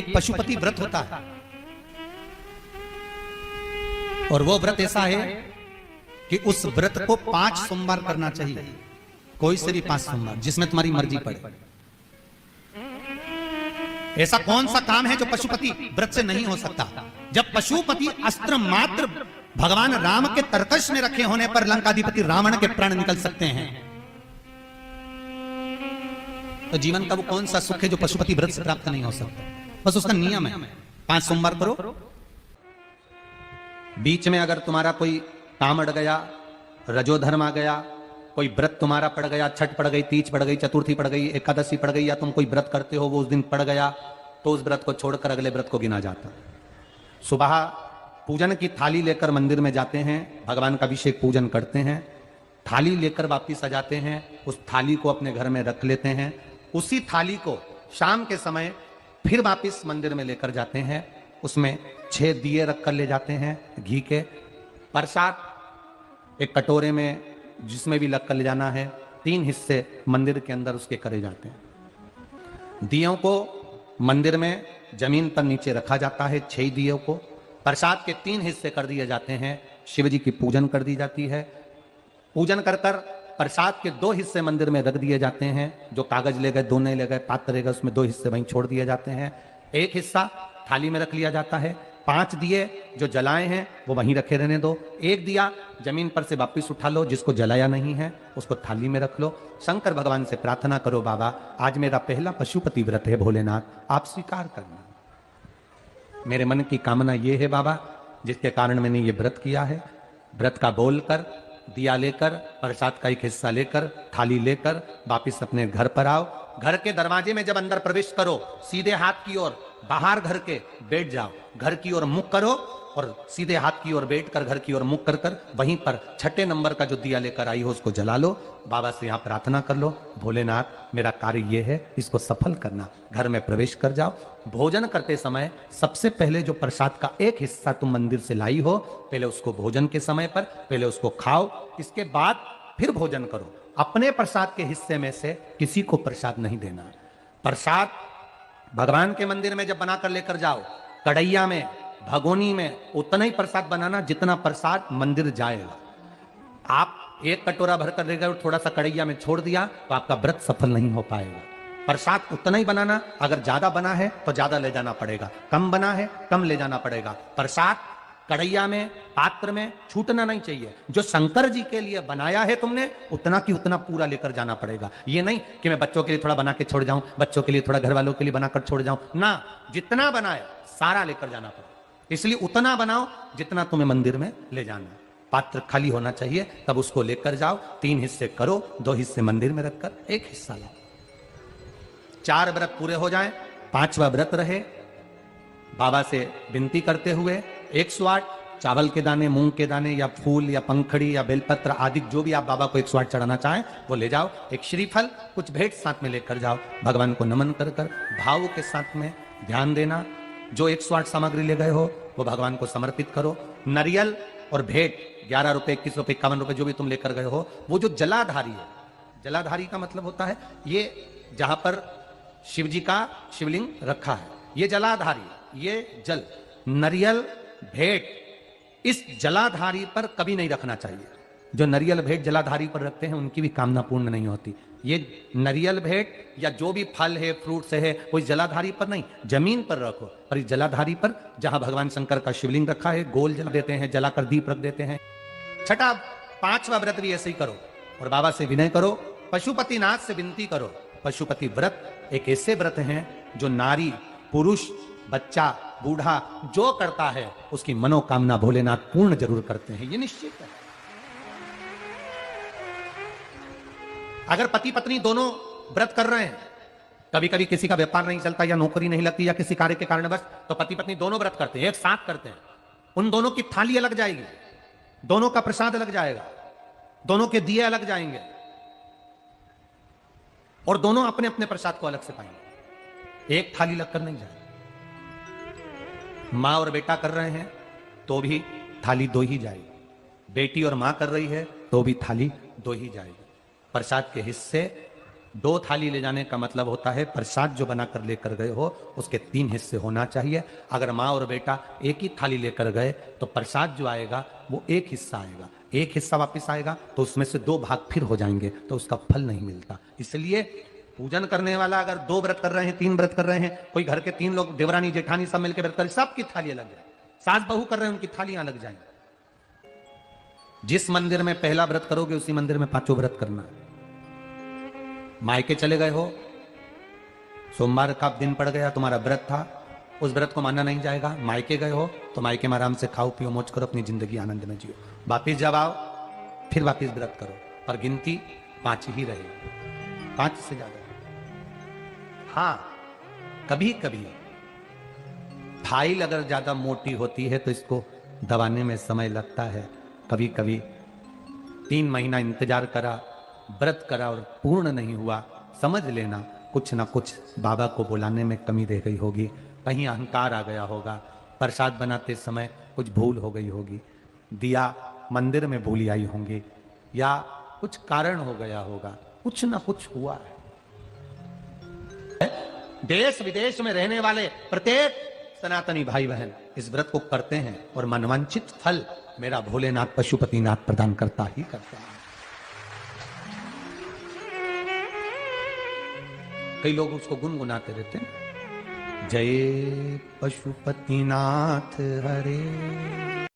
एक पशुपति व्रत होता है, और वो व्रत ऐसा है कि उस व्रत को 5 सोमवार करना चाहिए, कोई से भी 5 सोमवार, जिसमें तुम्हारी मर्जी पड़े। ऐसा कौन सा काम है जो पशुपति व्रत से नहीं हो सकता? जब पशुपति अस्त्र मात्र भगवान राम के तरकश में रखे होने पर लंकाधिपति रावण के प्राण निकल सकते हैं, तो जीवन का वो कौन सा सुख है जो पशुपति व्रत से प्राप्त नहीं हो सकता? बस उसका नियम है, 5 सोमवार करो। बीच में अगर तुम्हारा कोई काम अड़ गया, रजोधर्म आ गया, कोई व्रत तुम्हारा पड़ गया, छठ पड़ गई, तीज पड़ गई, चतुर्थी पड़ गई, एकादशी पड़ गई, या तुम कोई व्रत करते हो वो उस दिन पड़ गया, तो उस व्रत को छोड़कर अगले व्रत को गिना जाता। सुबह पूजन की थाली लेकर मंदिर में जाते हैं, भगवान का अभिषेक पूजन करते हैं, थाली लेकर वापिस आ जाते हैं, उस थाली को अपने घर में रख लेते हैं, उसी थाली को शाम के समय फिर वापिस मंदिर में लेकर जाते हैं, उसमें 6 दिए रख कर ले जाते हैं घी के, प्रसाद एक कटोरे में जिसमें भी लग कर ले जाना है, 3 हिस्से मंदिर के अंदर उसके करे जाते हैं। दियों को मंदिर में जमीन पर नीचे रखा जाता है, 6 दियों को प्रसाद के 3 हिस्से कर दिए जाते हैं, शिव जी की पूजन कर दी जाती है। पूजन कर कर प्रसाद के 2 हिस्से मंदिर में रख दिए जाते हैं, जो कागज ले गए, दोने ले गए, पात्र ले गए, उसमें 2 हिस्से वहीं छोड़ दिए जाते हैं, 1 हिस्सा थाली में रख लिया जाता है। 5 दिए जो जलाए हैं वो वहीं रखे रहने दो, 1 दिया जमीन पर से वापिस उठा लो, जिसको जलाया नहीं है उसको थाली में रख लो। शंकर भगवान से प्रार्थना करो, बाबा आज मेरा पहला पशुपति व्रत है, भोलेनाथ आप स्वीकार करना, मेरे मन की कामना ये है बाबा जिसके कारण मैंने ये व्रत किया है। व्रत का बोलकर, दिया लेकर, प्रसाद का 1 हिस्सा लेकर, थाली लेकर वापिस अपने घर पर आओ। घर के दरवाजे में जब अंदर प्रवेश करो, सीधे हाथ की ओर बाहर घर के बैठ जाओ, घर की ओर मुख करो और सीधे हाथ की ओर बैठकर घर की ओर मुख कर कर वहीं पर 6ठे नंबर का जो दिया लेकर आई हो उसको जला लो। बाबा से यहाँ प्रार्थना कर लो, भोलेनाथ मेरा कार्य ये है, इसको सफल करना। घर में प्रवेश कर जाओ। भोजन करते समय सबसे पहले जो प्रसाद का 1 हिस्सा तुम मंदिर से लाई हो, पहले उसको भोजन के समय पर पहले उसको खाओ, इसके बाद फिर भोजन करो। अपने प्रसाद के हिस्से में से किसी को प्रसाद नहीं देना। प्रसाद भगवान के मंदिर में जब बनाकर लेकर जाओ, कढ़ैया में, भगोनी में उतना ही प्रसाद बनाना जितना प्रसाद मंदिर जाएगा। आप 1 कटोरा भरकर ले गए और थोड़ा सा कढ़ैया में छोड़ दिया तो आपका व्रत सफल नहीं हो पाएगा। प्रसाद उतना ही बनाना, अगर ज्यादा बना है तो ज्यादा ले जाना पड़ेगा, कम बना है कम ले जाना पड़ेगा। प्रसाद कढ़ैया में, पात्र में छूटना नहीं चाहिए। जो शंकर जी के लिए बनाया है तुमने उतना की उतना पूरा लेकर जाना पड़ेगा। ये नहीं कि मैं बच्चों के लिए थोड़ा बना के छोड़ जाऊं, बच्चों के लिए थोड़ा घर वालों के लिए बनाकर छोड़ जाऊं, ना, जितना बनाए सारा लेकर जाना पड़ेगा। इसलिए उतना बनाओ जितना तुम्हें मंदिर में ले जाना। पात्र खाली होना चाहिए, तब उसको लेकर जाओ, 3 हिस्से करो, 2 हिस्से मंदिर में रखकर 1 हिस्सा लाओ। 4 व्रत पूरे हो जाएं, 5वां व्रत रहे, बाबा से विनती करते हुए 108 चावल के दाने, मूंग के दाने या फूल या पंखड़ी या बेलपत्र आदि जो भी आप बाबा को 108 चढ़ाना चाहें वो ले जाओ। 1 श्रीफल, कुछ भेंट साथ में लेकर जाओ। भगवान को नमन कर कर भाव के साथ में ध्यान देना। जो 108 सामग्री ले गए हो वो भगवान को समर्पित करो। नारियल और भेंट 11 रुपए, 21 रुपए, 51 रुपए जो भी तुम लेकर गए हो, वो जो जलाधारी है, जलाधारी का मतलब होता है ये जहां पर शिव जी का शिवलिंग रखा है, ये जलाधारी, ये जल, नारियल भेंट इस जलाधारी पर कभी नहीं रखना चाहिए। जो नारियल भेंट जलाधारी पर रखते हैं उनकी भी कामना पूर्ण नहीं होती। ये नारियल भेंट या जो भी फल है, फ्रूट्स है, कोई जलाधारी पर नहीं, जमीन पर रखो। और इस जलाधारी पर जहां भगवान शंकर का शिवलिंग रखा है, गोल जला देते हैं, जलाकर दीप रख देते हैं। 6ठा 5वां व्रत भी ऐसे ही करो और बाबा से विनय करो, पशुपतिनाथ से विनती करो। पशुपति व्रत एक ऐसे व्रत हैं जो नारी, पुरुष, बच्चा, बूढ़ा जो करता है उसकी मनोकामना भोलेनाथ पूर्ण जरूर करते हैं, ये निश्चित है। अगर पति पत्नी दोनों व्रत कर रहे हैं, कभी कभी किसी का व्यापार नहीं चलता या नौकरी नहीं लगती या किसी कार्य के कारणवश, तो पति पत्नी दोनों व्रत करते हैं, एक साथ करते हैं। उन दोनों की थाली अलग जाएगी, दोनों का प्रसाद अलग जाएगा, दोनों के दिए अलग जाएंगे और दोनों अपने अपने प्रसाद को अलग से पाएंगे, एक थाली लगकर नहीं जाएगी। मां और बेटा कर रहे हैं तो भी थाली 2 ही जाएगी, बेटी और मां कर रही है तो भी थाली 2 ही जाएगी। प्रसाद के हिस्से 2 थाली ले जाने का मतलब होता है प्रसाद जो बनाकर लेकर गए हो उसके 3 हिस्से होना चाहिए। अगर माँ और बेटा एक ही थाली लेकर गए तो प्रसाद जो आएगा वो 1 हिस्सा आएगा, 1 हिस्सा वापस आएगा तो उसमें से 2 भाग फिर हो जाएंगे, तो उसका फल नहीं मिलता। इसलिए पूजन करने वाला अगर 2 व्रत कर रहे हैं, 3 व्रत कर रहे हैं, कोई घर के 3 लोग देवरानी जेठानी सब मिलकर व्रत करें, सबकी थाली अलग जाए, सास बहू कर रहे हैं उनकी थालियां अलग जाएंगी। जिस मंदिर में पहला व्रत करोगे उसी मंदिर में 5 व्रत करना है। मायके चले गए हो, सोमवार का दिन पड़ गया, तुम्हारा व्रत था, उस व्रत को मानना नहीं जाएगा। मायके गए हो तो मायके में आराम से खाओ पियो मौज करो, अपनी जिंदगी आनंद में जियो। वापिस जब आओ फिर वापिस व्रत करो, पर गिनती 5 ही रहेगी, 5 से ज्यादा। हाँ, कभी कभी फाइल अगर ज्यादा मोटी होती है तो इसको दबाने में समय लगता है। कभी कभी 3 महीना इंतजार करा, व्रत करा और पूर्ण नहीं हुआ, समझ लेना कुछ ना कुछ बाबा को बुलाने में कमी रह गई होगी, कहीं अहंकार आ गया होगा, प्रसाद बनाते समय कुछ भूल हो गई होगी, दिया मंदिर में भूली आई होंगी, या कुछ कारण हो गया होगा, कुछ ना कुछ हुआ है। देश विदेश में रहने वाले प्रत्येक सनातनी भाई बहन इस व्रत को करते हैं और मनवांछित फल मेरा भोलेनाथ पशुपतिनाथ प्रदान करता ही करता है। कई लोग उसको गुनगुनाते रहते हैं, जय पशुपतिनाथ हरे।